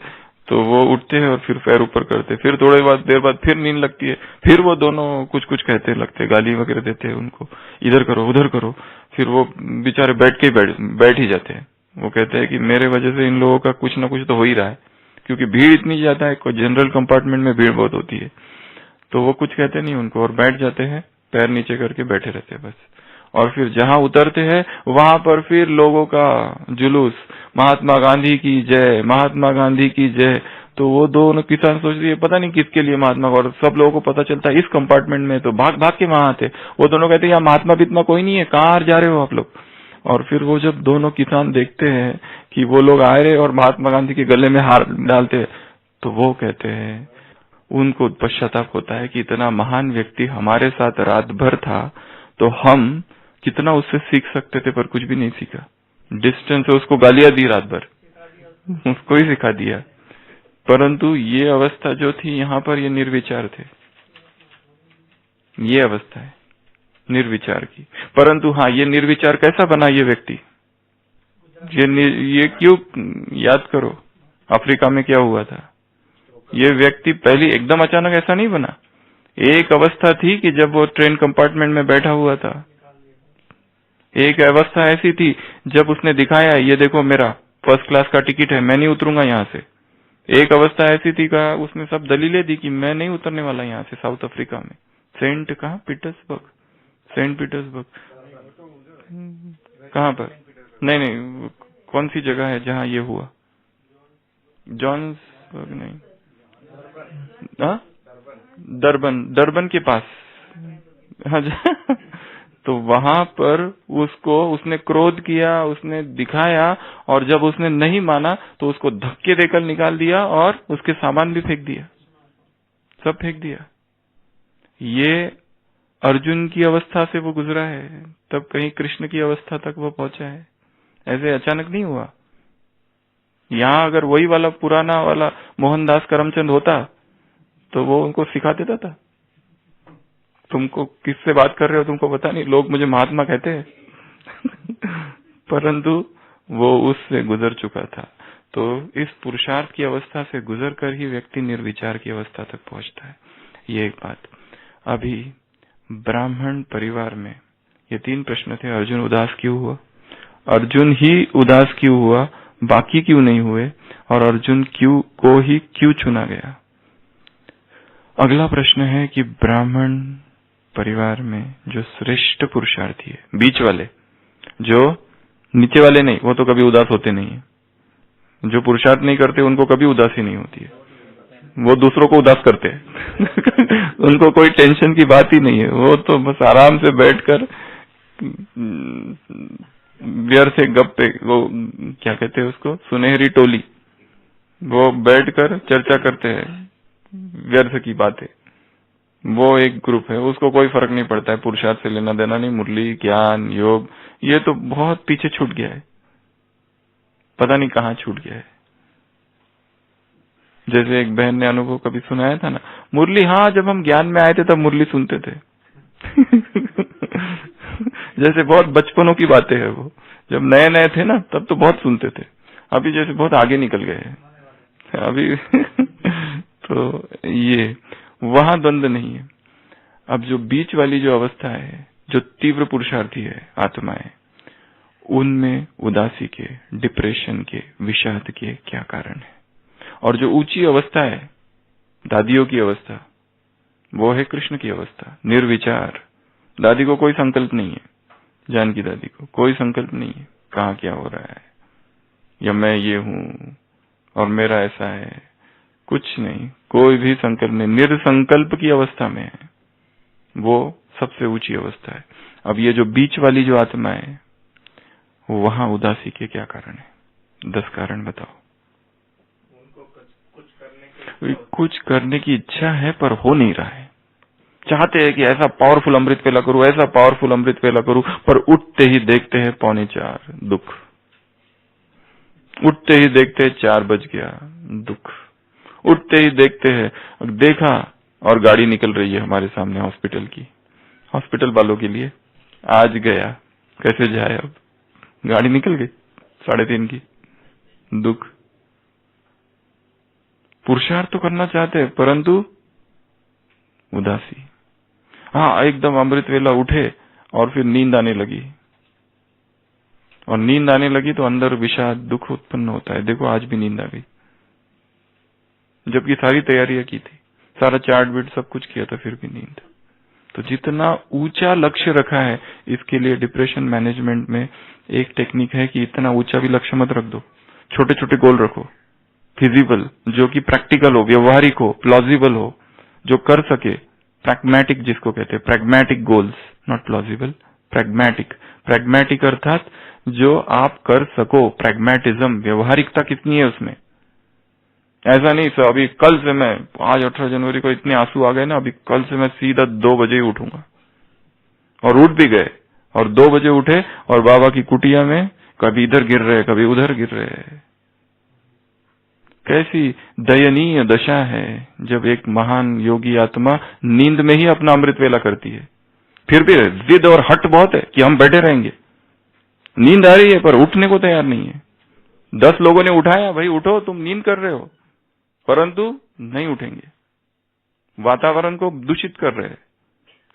तो वो उठते हैं और फिर पैर ऊपर करते, फिर थोड़ी देर बाद फिर नींद लगती है, फिर वो दोनों कुछ कुछ कहते लगते, गाली वगैरह देते हैं उनको, इधर करो उधर करो, फिर वो बेचारे बैठ ही जाते हैं। वो कहते हैं कि मेरे वजह से इन लोगों का कुछ ना कुछ तो हो ही रहा है, क्योंकि भीड़ इतनी ज्यादा है, जनरल कंपार्टमेंट में भीड़ बहुत होती है, तो वो कुछ कहते नहीं उनको, और बैठ जाते हैं, पैर नीचे करके बैठे रहते हैं बस। और फिर जहां उतरते हैं वहां पर फिर लोगों का जुलूस, महात्मा गांधी की जय, महात्मा गांधी की जय। तो वो दोनों किसान सोच रही है पता नहीं किसके लिए महात्मा, और सब लोगों को पता चलता है इस कंपार्टमेंट में, तो भाग भाग के वहां आते। वो दोनों कहते हैं यहाँ महात्मा बीत्मा कोई नहीं है, कहाँ जा रहे हो आप लोग। और फिर वो जब दोनों किसान देखते हैं कि वो लोग आए रहे और महात्मा गांधी के गले में हार डालते हैं, तो वो कहते हैं, उनको पश्चाताप होता है कि इतना महान व्यक्ति हमारे साथ रात भर था, तो हम कितना उससे सीख सकते थे, पर कुछ भी नहीं सीखा। डिस्टेंस से उसको गालियां दी रात भर, उसको ही सिखा दिया। परंतु ये अवस्था जो थी यहाँ पर, ये निर्विचार थे। ये अवस्था है निर्विचार की। परंतु हाँ, ये निर्विचार कैसा बना ये व्यक्ति, ये क्यों, याद करो अफ्रीका में क्या हुआ था। ये व्यक्ति पहले एकदम अचानक ऐसा नहीं बना। एक अवस्था थी कि जब वो ट्रेन कंपार्टमेंट में बैठा हुआ था, एक अवस्था ऐसी थी जब उसने दिखाया ये देखो मेरा फर्स्ट क्लास का टिकट है, मैं नहीं उतरूंगा यहाँ से। एक अवस्था ऐसी थी का उसने सब दलीलें दी कि मैं नहीं उतरने वाला यहाँ से साउथ अफ्रीका में। सेंट पीटर्सबर्ग कहाँ पर, नहीं कौन सी जगह है जहाँ ये हुआ, जॉन्सबर्ग नहीं, दरबन के पास। तो वहां पर उसने क्रोध किया, उसने दिखाया, और जब उसने नहीं माना तो उसको धक्के देकर निकाल दिया और उसके सामान भी फेंक दिया, सब फेंक दिया। ये अर्जुन की अवस्था से वो गुजरा है, तब कहीं कृष्ण की अवस्था तक वो पहुंचा है। ऐसे अचानक नहीं हुआ। यहाँ अगर वही वाला पुराना वाला मोहनदास करमचंद होता तो वो उनको सिखा देता था, तुमको किससे बात कर रहे हो तुमको पता नहीं, लोग मुझे महात्मा कहते हैं। परंतु वो उससे गुजर चुका था। तो इस पुरुषार्थ की अवस्था से गुजर कर ही व्यक्ति निर्विचार की अवस्था तक पहुंचता है। ये एक बात। अभी ब्राह्मण परिवार में ये 3 प्रश्न थे। अर्जुन उदास क्यों हुआ, अर्जुन ही उदास क्यों हुआ, बाकी क्यों नहीं हुए, और अर्जुन को ही क्यों चुना गया। अगला प्रश्न है कि ब्राह्मण परिवार में जो श्रेष्ठ पुरुषार्थी है, बीच वाले, जो नीचे वाले नहीं, वो तो कभी उदास होते नहीं है। जो पुरुषार्थ नहीं करते उनको कभी उदासी नहीं होती है, वो दूसरों को उदास करते हैं। उनको कोई टेंशन की बात ही नहीं है, वो तो बस आराम से बैठकर व्यर्थ से गप्पे, वो क्या कहते हैं उसको, सुनहरी टोली, वो बैठकर चर्चा करते हैं व्यर्थ की बातें। वो एक ग्रुप है, उसको कोई फर्क नहीं पड़ता है, पुरुषार्थ से लेना देना नहीं, मुरली ज्ञान योग ये तो बहुत पीछे छूट गया है, पता नहीं कहाँ छूट गया है। जैसे एक बहन ने अनुभव कभी सुनाया था ना, मुरली, हाँ जब हम ज्ञान में आए थे तब मुरली सुनते थे। जैसे बहुत बचपनों की बातें है वो, जब नए नए थे ना तब तो बहुत सुनते थे, अभी जैसे बहुत आगे निकल गए हैं अभी। तो ये वहां द्वंद नहीं है। अब जो बीच वाली जो अवस्था है, जो तीव्र पुरुषार्थी है आत्माएं, उनमें उदासी के, डिप्रेशन के, विषाद के क्या कारण है। और जो ऊंची अवस्था है, दादियों की अवस्था, वो है कृष्ण की अवस्था, निर्विचार। दादी को कोई संकल्प नहीं है, जानकी दादी को कोई संकल्प नहीं है कहाँ क्या हो रहा है, या मैं ये हूं और मेरा ऐसा है, कुछ नहीं, कोई भी संकल्प नहीं, निर्संकल्प की अवस्था में है, वो सबसे ऊंची अवस्था है। अब ये जो बीच वाली जो आत्मा है, वहां उदासी के क्या कारण है, 10 कारण बताओ। उनको कुछ करने की इच्छा है पर हो नहीं रहा है। चाहते हैं कि ऐसा पावरफुल अमृत पेला करूं, ऐसा पावरफुल अमृत पेला करूं, पर उठते ही देखते हैं 3:45 दुख, उठते ही देखते हैं 4 बज गया दुख, उठते ही देखते हैं, देखा और गाड़ी निकल रही है हमारे सामने हॉस्पिटल की, हॉस्पिटल वालों के लिए, आज गया कैसे जाए, अब गाड़ी निकल गई 3:30 की, दुख। पुरुषार्थ तो करना चाहते हैं परंतु उदासी। हाँ, एकदम अमृत वेला उठे और फिर नींद आने लगी, और नींद आने लगी तो अंदर विषाद दुख उत्पन्न होता है। देखो आज भी नींद आ गई, जबकि सारी तैयारियां की थी, सारा चार्ट बीट सब कुछ किया था, फिर भी नींद। तो जितना ऊंचा लक्ष्य रखा है, इसके लिए डिप्रेशन मैनेजमेंट में एक टेक्निक है कि इतना ऊंचा भी लक्ष्य मत रख दो, छोटे छोटे गोल रखो, फिजिबल, जो कि प्रैक्टिकल हो, व्यवहारिक हो, प्लॉजिबल हो, जो कर सके, प्रैग्मेटिक जिसको कहते हैं, pragmatic goals, not plausible, pragmatic. Pragmatic अर्थात जो आप कर सको, प्रैग्मेटिज्म, व्यवहारिकता कितनी है उसमें। ऐसा नहीं सर अभी कल से मैं, आज 18 जनवरी को इतने आंसू आ गए ना, अभी कल से मैं सीधा 2 बजे ही उठूंगा, और उठ भी गए, और 2 बजे उठे और बाबा की कुटिया में कभी इधर गिर रहे, कभी उधर गिर रहे। कैसी दयनीय दशा है जब एक महान योगी आत्मा नींद में ही अपना अमृत वेला करती है। फिर भी जिद और हट बहुत है कि हम बैठे रहेंगे। नींद आ रही है पर उठने को तैयार नहीं है। 10 लोगों ने उठाया, भाई उठो, तुम नींद कर रहे हो, परंतु नहीं उठेंगे, वातावरण को दूषित कर रहे हैं,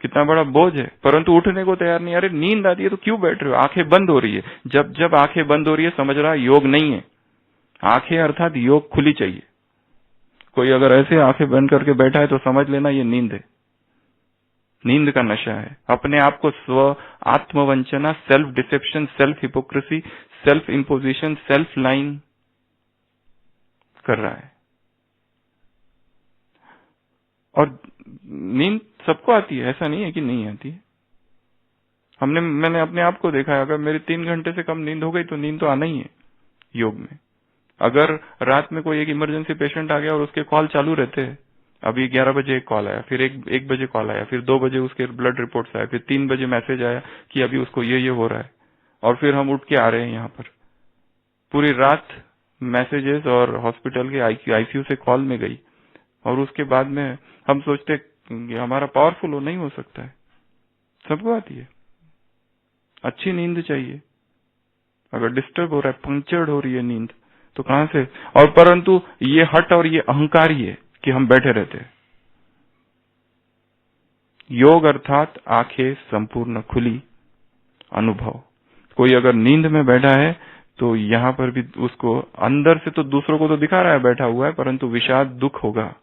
कितना बड़ा बोझ है, परंतु उठने को तैयार नहीं। अरे नींद आती है तो क्यों बैठ रहे हो, आंखें बंद हो रही है। जब जब आंखें बंद हो रही है समझ रहा योग नहीं है। आंखें अर्थात योग खुली चाहिए। कोई अगर ऐसे आंखें बंद करके बैठा है तो समझ लेना ये नींद है, नींद का नशा है। अपने आप को स्व आत्मवंचना, self deception, self hypocrisy, self imposition, self line कर रहा है। और नींद सबको आती है, ऐसा नहीं है कि नहीं आती है। मैंने अपने आप को देखा है, अगर मेरी 3 घंटे से कम नींद हो गई तो नींद तो आना ही है योग में। अगर रात में कोई एक इमरजेंसी पेशेंट आ गया और उसके कॉल चालू रहते हैं, अभी 11 बजे एक कॉल आया, फिर 1 बजे कॉल आया, फिर 2 बजे उसके ब्लड रिपोर्ट्स आए, फिर 3 बजे मैसेज आया कि अभी उसको ये हो रहा है, और फिर हम उठ के आ रहे हैं यहाँ पर। पूरी रात मैसेजेस और हॉस्पिटल के आईसीयू से कॉल में गई, और उसके बाद में हम सोचते कि हमारा पावरफुल हो, नहीं हो सकता है। सबको आती है। अच्छी नींद चाहिए। अगर डिस्टर्ब हो रहा है, पंक्चर्ड हो रही है नींद, तो कहां से। और परंतु ये हट और ये अहंकार ही है कि हम बैठे रहते हैं। योग अर्थात आंखें संपूर्ण खुली, अनुभव। कोई अगर नींद में बैठा है तो यहाँ पर भी उसको अंदर से तो दूसरों को तो दिखा रहा है बैठा हुआ है, परंतु विषाद दुख होगा,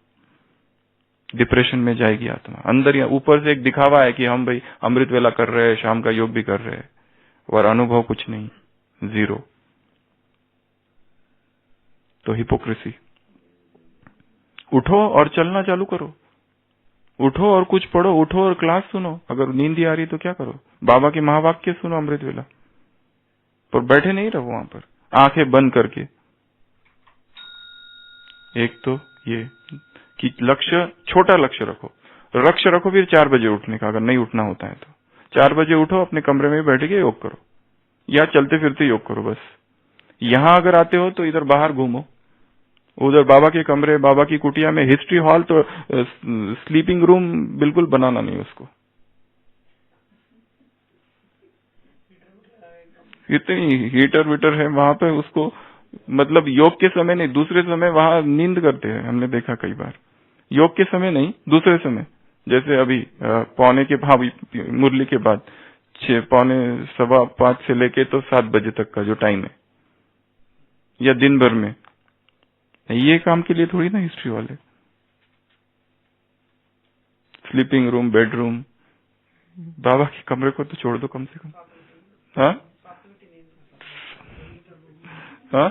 डिप्रेशन में जाएगी आत्मा। अंदर या ऊपर से एक दिखावा है कि हम भाई अमृत वेला कर रहे हैं, शाम का योग भी कर रहे हैं, और अनुभव कुछ नहीं, जीरो। तो हिपोक्रेसी। उठो और चलना चालू करो, उठो और कुछ पढ़ो, उठो और क्लास सुनो। अगर नींद ही आ रही तो क्या करो, बाबा के महावाक्य सुनो अमृत वेला, पर बैठे नहीं रहो वहां पर आंखें बंद करके। एक तो ये कि लक्ष्य, छोटा लक्ष्य रखो, फिर 4 बजे उठने का। अगर नहीं उठना होता है तो 4 बजे उठो, अपने कमरे में बैठ के योग करो, या चलते फिरते योग करो बस। यहां अगर आते हो तो इधर बाहर घूमो, उधर बाबा के कमरे, बाबा की कुटिया में। हिस्ट्री हॉल तो स्लीपिंग रूम बिल्कुल बनाना नहीं उसको। इतनी हीटर वीटर है वहां पे, उसको मतलब योग के समय नहीं, दूसरे समय वहां नींद करते हैं, हमने देखा कई बार। योग के समय नहीं, दूसरे समय, जैसे अभी पौने के मुरली के बाद 6, पौने 5:15 से लेके तो 7 बजे तक का जो टाइम है, या दिन भर में, ये काम के लिए थोड़ी ना हिस्ट्री वाले। स्लीपिंग रूम, बेडरूम, बाबा के कमरे को तो छोड़ दो कम से कम। हाँ हाँ,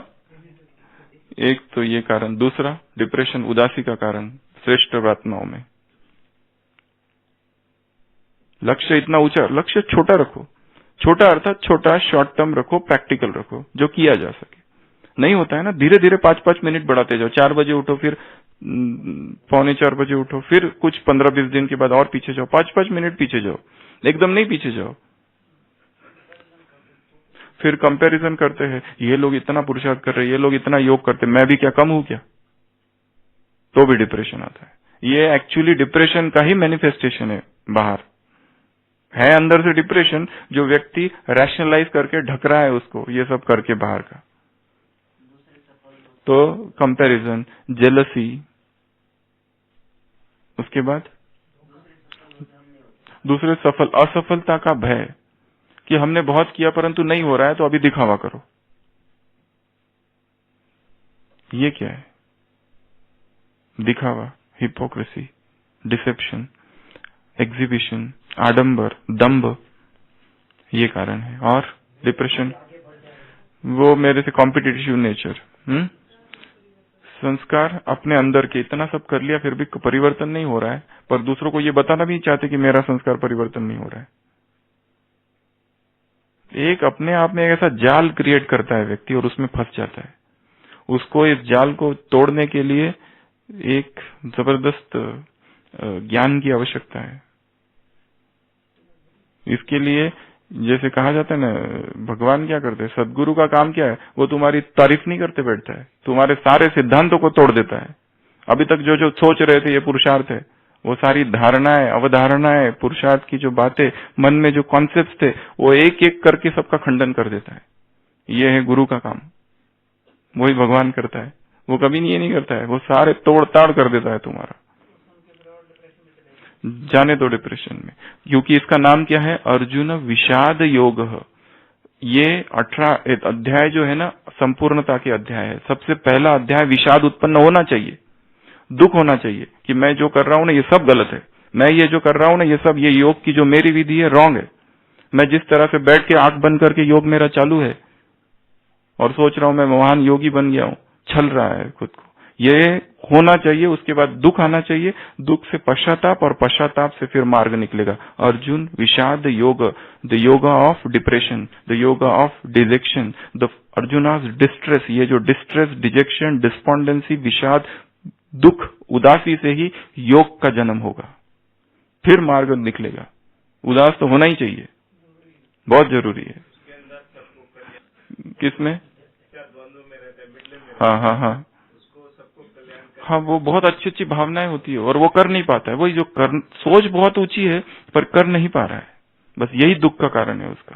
एक तो ये कारण। दूसरा डिप्रेशन, उदासी का कारण श्रेष्ठ आत्माओं में। लक्ष्य इतना ऊंचा, लक्ष्य छोटा रखो। छोटा अर्थात छोटा, शॉर्ट टर्म रखो, प्रैक्टिकल रखो, जो किया जा सके। नहीं होता है ना, धीरे धीरे 5-5 मिनट बढ़ाते जाओ। 4 बजे उठो, फिर 3:45 बजे उठो, फिर कुछ 15-20 दिन के बाद और पीछे जाओ, 5-5 मिनट पीछे जाओ, एकदम नहीं पीछे जाओ। फिर कंपैरिजन करते हैं, ये लोग इतना पुरुषार्थ कर रहे हैं, ये लोग इतना योग करते, मैं भी क्या कम हूं क्या, तो भी डिप्रेशन आता है। ये एक्चुअली डिप्रेशन का ही मैनिफेस्टेशन है। बाहर है अंदर से डिप्रेशन, जो व्यक्ति रैशनलाइज करके ढक रहा है उसको, ये सब करके बाहर का। तो कंपैरिजन, जेलसी, उसके बाद दूसरे असफलता का भय कि हमने बहुत किया परंतु नहीं हो रहा है, तो अभी दिखावा करो। ये क्या है, दिखावा, हिपोक्रेसी, डिसेप्शन, एग्जीबिशन, आडंबर, दंभ, ये कारण है। और डिप्रेशन, वो मेरे से कॉम्पिटिटिव नेचर, संस्कार अपने अंदर के इतना सब कर लिया, फिर भी परिवर्तन नहीं हो रहा है, पर दूसरों को ये बताना भी चाहते कि मेरा संस्कार परिवर्तन नहीं हो रहा है। एक अपने आप में एक ऐसा जाल क्रिएट करता है व्यक्ति और उसमें फंस जाता है। उसको इस जाल को तोड़ने के लिए एक जबरदस्त ज्ञान की आवश्यकता है। इसके लिए जैसे कहा जाता है ना, भगवान क्या करते हैं, सदगुरु का काम क्या है, वो तुम्हारी तारीफ नहीं करते बैठता है, तुम्हारे सारे सिद्धांतों को तोड़ देता है। अभी तक जो जो सोच रहे थे ये पुरुषार्थ है, वो सारी धारणाएं, अवधारणाएं, पुरुषार्थ की जो बातें, मन में जो कॉन्सेप्ट थे, वो एक एक करके सबका खंडन कर देता है। ये है गुरु का काम, वही भगवान करता है। वो कभी ये नहीं करता है, वो सारे तोड़ ताड़ कर देता है तुम्हारा। जाने दो डिप्रेशन में, क्योंकि इसका नाम क्या है, अर्जुन विषाद योग। ये 18 अध्याय जो है ना, संपूर्णता के अध्याय है। सबसे पहला अध्याय विषाद उत्पन्न होना चाहिए, दुख होना चाहिए कि मैं जो कर रहा हूं ना ये सब गलत है, मैं ये जो कर रहा हूं ना ये सब, ये योग की जो मेरी विधि है रॉन्ग है। मैं जिस तरह से बैठ के आंख बंद करके योग मेरा चालू है और सोच रहा हूं मैं महान योगी बन गया हूं, छल रहा है खुद को। ये होना चाहिए, उसके बाद दुख आना चाहिए, दुख से पश्चाताप और पश्चाताप से फिर मार्ग निकलेगा। Arjun Vishad Yog, the yoga of depression, the yoga of dejection, the Arjuna's distress. ये जो डिस्ट्रेस, डिजेक्शन, डिस्पॉन्डेंसी, विषाद, दुख, उदासी से ही योग का जन्म होगा, फिर मार्ग निकलेगा। उदास तो होना ही चाहिए, बहुत जरूरी है। किसमें? हाँ हाँ हाँ हाँ, वो बहुत अच्छी अच्छी भावनाएं होती है और वो कर नहीं पाता है। वही जो सोच बहुत ऊंची है पर कर नहीं पा रहा है, बस यही दुख का कारण है उसका।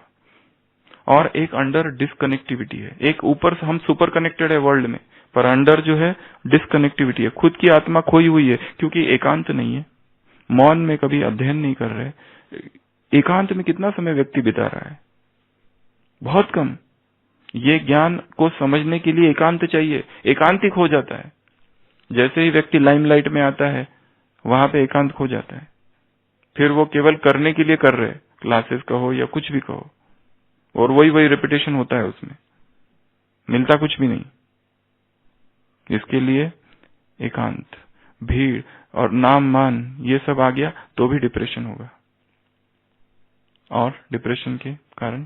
और एक अंडर डिसकनेक्टिविटी है। एक ऊपर से हम सुपर कनेक्टेड है वर्ल्ड में, पर अंडर जो है डिसकनेक्टिविटी है। खुद की आत्मा खोई हुई है, क्योंकि एकांत नहीं है, मौन में कभी अध्ययन नहीं कर रहे। एकांत में कितना समय व्यक्ति बिता रहा है? बहुत कम। ये ज्ञान को समझने के लिए एकांत चाहिए, एकांतिक हो जाता है। जैसे ही व्यक्ति लाइमलाइट में आता है वहां पे एकांत खो जाता है, फिर वो केवल करने के लिए कर रहे, क्लासेस कहो या कुछ भी कहो, और वही वही रिपीटेशन होता है, उसमें मिलता कुछ भी नहीं। इसके लिए एकांत, भीड़ और नाम मान ये सब आ गया तो भी डिप्रेशन होगा। और डिप्रेशन के कारण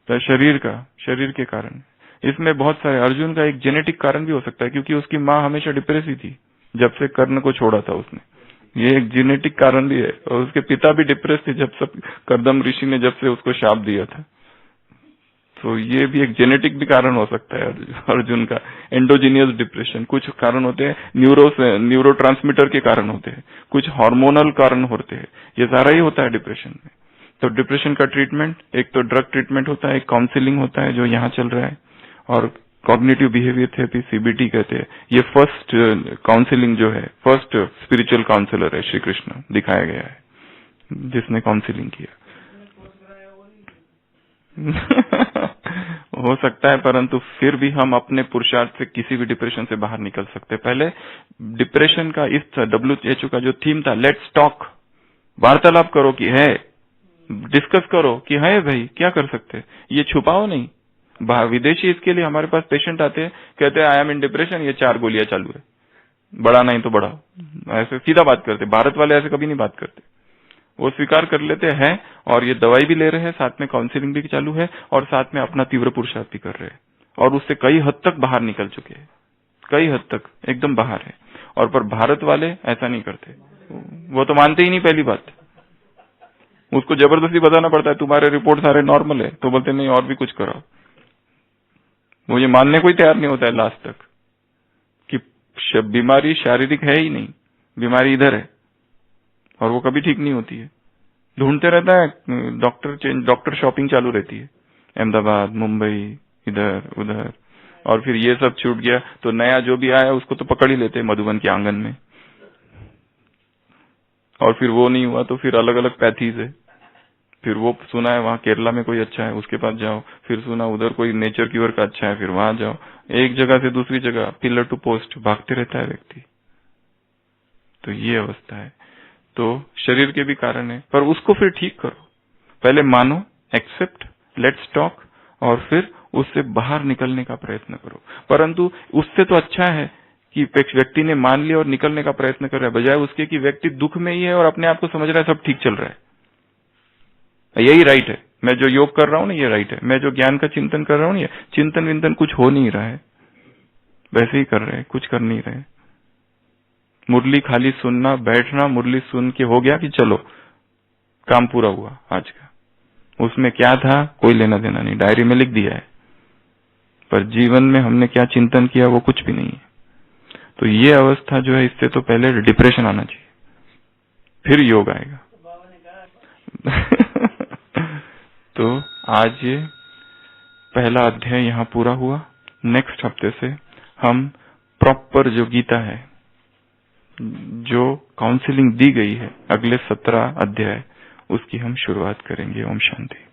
तो शरीर के कारण, इसमें बहुत सारे। अर्जुन का एक जेनेटिक कारण भी हो सकता है, क्योंकि उसकी माँ हमेशा डिप्रेस ही थी जब से कर्ण को छोड़ा था उसने। ये एक जेनेटिक कारण भी है। और उसके पिता भी डिप्रेस थे जब सब कर्दम ऋषि ने जब से उसको शाप दिया था। तो ये भी एक जेनेटिक भी कारण हो सकता है अर्जुन का, एंडोजीनियस डिप्रेशन। कुछ कारण होते हैं न्यूरोट्रांसमीटर के कारण होते हैं, कुछ हार्मोनल कारण होते हैं, ये सारा ही होता है डिप्रेशन में। तो डिप्रेशन का ट्रीटमेंट, एक तो ड्रग ट्रीटमेंट होता है, एक काउंसलिंग होता है जो यहाँ चल रहा है, और कॉग्निटिव बिहेवियर थेरेपी, सीबीटी कहते हैं। ये फर्स्ट काउंसलिंग जो है, फर्स्ट स्पिरिचुअल काउंसलर है श्री कृष्ण, दिखाया गया है जिसने काउंसलिंग किया। हो सकता है, परंतु फिर भी हम अपने पुरुषार्थ से किसी भी डिप्रेशन से बाहर निकल सकते हैं। पहले डिप्रेशन का इस WHO का जो थीम था, लेट्स टॉक, वार्तालाप करो कि है, डिस्कस करो कि है भाई क्या कर सकते हैं, ये छुपाओ नहीं। विदेशी इसके लिए हमारे पास पेशेंट आते हैं, कहते हैं आई एम इन डिप्रेशन, ये 4 गोलियां चालू है, बड़ा नहीं तो बढ़ाओ, ऐसे सीधा बात करते। भारत वाले ऐसे कभी नहीं बात करते, वो स्वीकार कर लेते हैं और ये दवाई भी ले रहे हैं, साथ में काउंसलिंग भी चालू है और साथ में अपना तीव्र पुरुषार्थ भी कर रहे हैं, और उससे कई हद तक बाहर निकल चुके हैं, कई हद तक एकदम बाहर है। और पर भारत वाले ऐसा नहीं करते, वो तो मानते ही नहीं। पहली बात, उसको जबरदस्ती बताना पड़ता है तुम्हारे रिपोर्ट सारे नॉर्मल है, तो बोलते नहीं और भी कुछ कराओ। वो ये मानने को ही तैयार नहीं होता है लास्ट तक कि बीमारी शारीरिक है ही नहीं, बीमारी इधर है और वो कभी ठीक नहीं होती है। ढूंढते रहता है डॉक्टर शॉपिंग चालू रहती है, अहमदाबाद, मुंबई, इधर उधर, और फिर ये सब छूट गया तो नया जो भी आया उसको तो पकड़ ही लेते हैं मधुबन के आंगन में, और फिर वो नहीं हुआ तो फिर अलग अलग पैथीज है। फिर वो सुना है वहां केरला में कोई अच्छा है, उसके पास जाओ, फिर सुना उधर कोई नेचर क्यूर का अच्छा है, फिर वहां जाओ, एक जगह से दूसरी जगह, पिलर टू पोस्ट भागते रहता है व्यक्ति। तो ये अवस्था है। तो शरीर के भी कारण है, पर उसको फिर ठीक करो। पहले मानो, एक्सेप्ट, लेट्स टॉक, और फिर उससे बाहर निकलने का प्रयत्न करो। परंतु उससे तो अच्छा है कि व्यक्ति ने मान लिया और निकलने का प्रयत्न कर रहा है, बजाय उसके कि व्यक्ति दुख में ही है और अपने आप को समझ रहा है सब ठीक चल रहा है। यही राइट है। मैं जो योग कर रहा हूं ना, ये राइट है। मैं जो ज्ञान का चिंतन कर रहा हूं, ये चिंतन विंतन कुछ हो नहीं रहा है, वैसे ही कर रहे हैं, कुछ कर नहीं रहे। मुरली खाली सुनना, बैठना, मुरली सुन के हो गया कि चलो काम पूरा हुआ आज का। उसमें क्या था कोई लेना देना नहीं, डायरी में लिख दिया है, पर जीवन में हमने क्या चिंतन किया वो कुछ भी नहीं है। तो ये अवस्था जो है, इससे तो पहले डिप्रेशन आना चाहिए, फिर योग आएगा। तो आज ये पहला अध्याय यहाँ पूरा हुआ। नेक्स्ट हफ्ते से हम प्रॉपर जो गीता है, जो काउंसलिंग दी गई है, अगले 17 अध्याय उसकी हम शुरुआत करेंगे। ओम शांति।